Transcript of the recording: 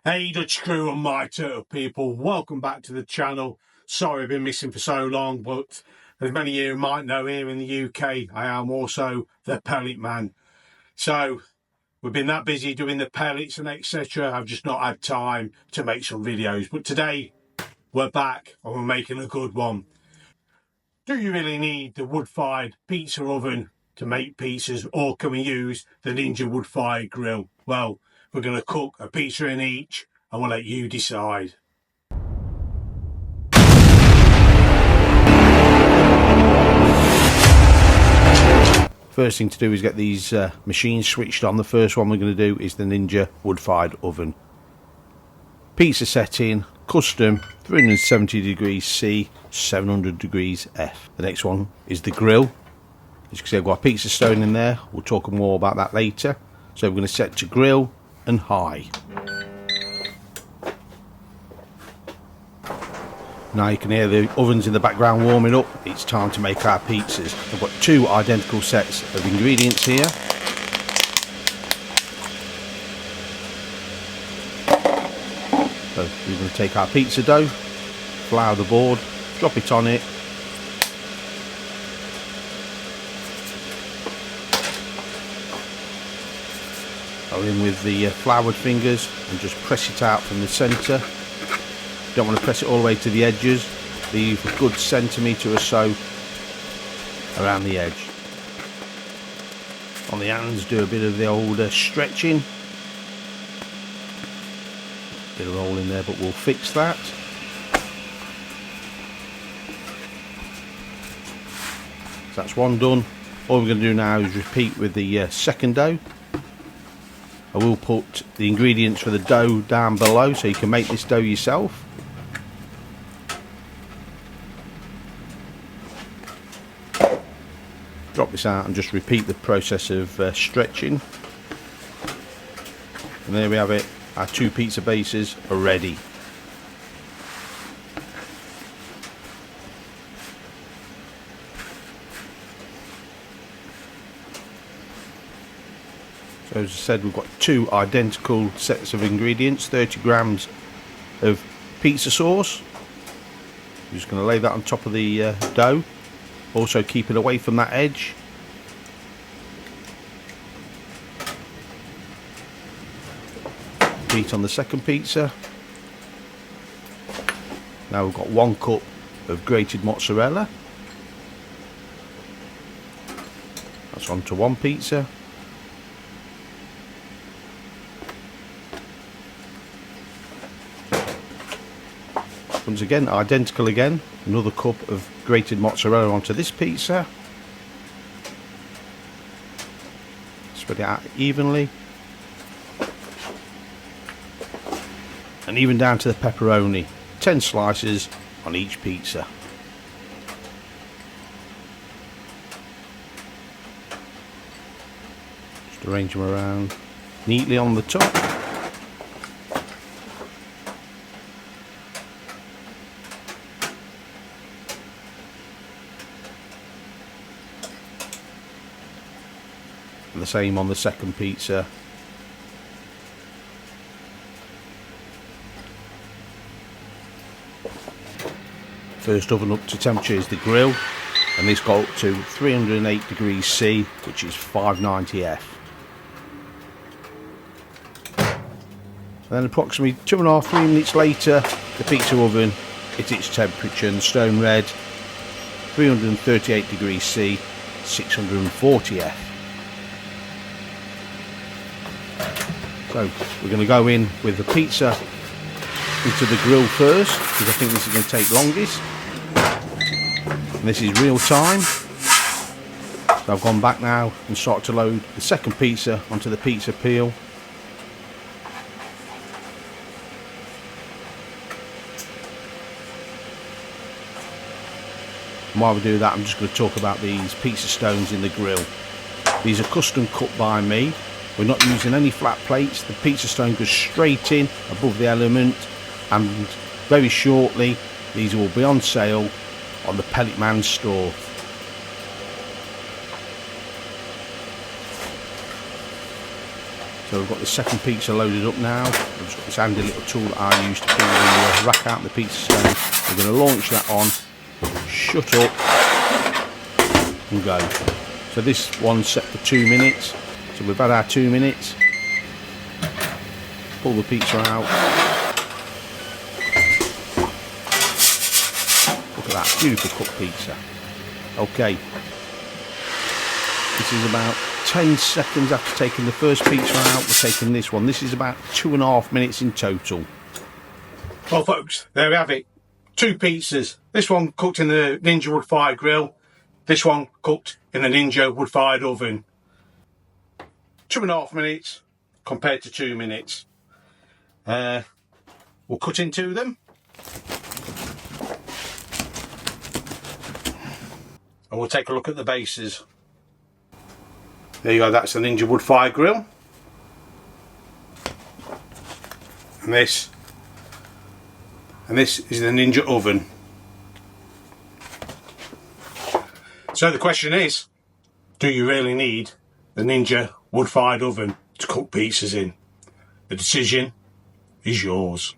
Hey Dutch crew and my turtle people, welcome back to the channel. Sorry I've been missing for so long, but as many of you might know, here in the UK I am also the pellet man. So we've been that busy doing the pellets and etc. I've just not had time to make some videos, but today we're back and we're making a good one. Do you really need the wood-fired pizza oven to make pizzas, or can we use the Ninja Woodfire Grill? Well, we're going to cook a pizza in each and we'll let you decide. First thing to do is get these machines switched on. The first one we're going to do is the Ninja Wood-Fired Oven. Pizza setting, custom, 370 degrees C, 700 degrees F. The next one is the grill. As you can see, I've got a pizza stone in there. We'll talk more about that later. So we're going to set to grill and high. Now you can hear the ovens in the background warming up. It's time to make our pizzas. I've got two identical sets of ingredients here. So we're going to take our pizza dough, flour the board, drop it on it. Go in with the floured fingers and just press it out from the centre. Don't want to press it all the way to the edges. Leave a good centimetre or so around the edge. On the hands, do a bit of the old stretching. Bit of roll in there, but we'll fix that. So that's one done. All we're going to do now is repeat with the second dough. I will put the ingredients for the dough down below so you can make this dough yourself. Drop this out and just repeat the process of stretching. And there we have it. Our two pizza bases are ready. So as I said, we've got two identical sets of ingredients, 30 grams of pizza sauce. I'm just going to lay that on top of the dough. Also keep it away from that edge. Repeat on the second pizza. Now we've got 1 cup of grated mozzarella. That's onto one pizza. Once again, identical again. Another cup of grated mozzarella onto this pizza. Spread it out evenly. And even down to the pepperoni. 10 slices on each pizza. Just arrange them around neatly on the top. And the same on the second pizza. First oven up to temperature is the grill, and this got up to 308 degrees C, which is 590 F. And then approximately 2.5–3 minutes later, the pizza oven hit its temperature and stone read 338 degrees C, 640 F. So we're going to go in with the pizza into the grill first, because I think this is going to take longest. And this is real time. So I've gone back now and started to load the second pizza onto the pizza peel. And while we do that, I'm just going to talk about these pizza stones in the grill. These are custom cut by me. We're not using any flat plates. The pizza stone goes straight in above the element, and very shortly these will be on sale on the Pellet Man store. So we've got the second pizza loaded up now. I've just got this handy little tool that I use to pull the rack out of the pizza stone. We're going to launch that on, shut up and go. So this one's set for 2 minutes. So we've had our 2 minutes. Pull the pizza out. Look at that, beautiful cooked pizza. Okay. This is about 10 seconds after taking the first pizza out. We're taking this one. This is about 2.5 minutes in total. Well folks, there we have it. 2 pizzas. This one cooked in the Ninja Woodfire Grill. This one cooked in the Ninja Woodfire Oven. 2.5 minutes compared to 2 minutes. We'll cut into them. And we'll take a look at the bases. There you go, that's the Ninja Woodfire Grill. And this is the Ninja Oven. So the question is, do you really need the Ninja Woodfire Oven to cook pizzas in? The decision is yours.